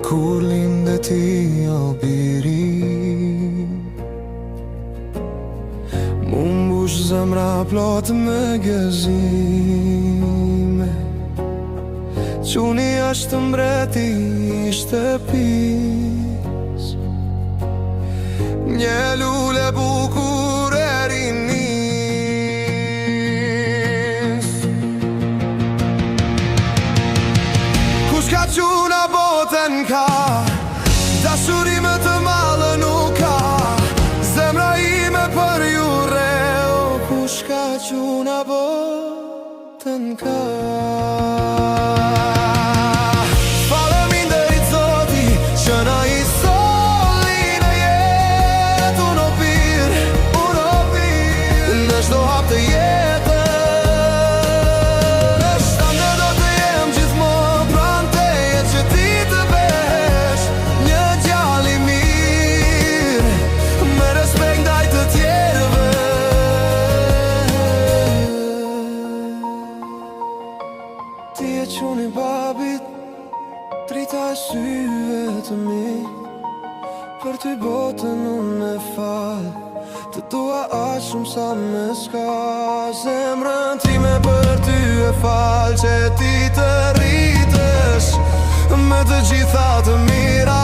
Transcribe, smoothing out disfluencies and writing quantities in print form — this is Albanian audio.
Kur linde ti o biri, mu mbush zemra plot me gëzime. Quni është mbreti i shtëpis, një lule bukur e rinis. Kush ka quna botën ka, dashuri më të madhe nuk ka. Zemra ime për ju reo, kush ka quna botën ka. Faleminderit Zoti që na i soli në jetë. Uno bir, në çdo hap të jetës. Ande do të jem gjithmonë pranë teje, që ti të besh një djalë i mirë, me respekt ndaj të tjerëve. Ti e quni babit, drita e syve të mi. Për ty botën unë e fal, të dua aq shumë sa me s'ka. Zemrën time për ty e fal, që ti të rritësh me të gjitha të mira.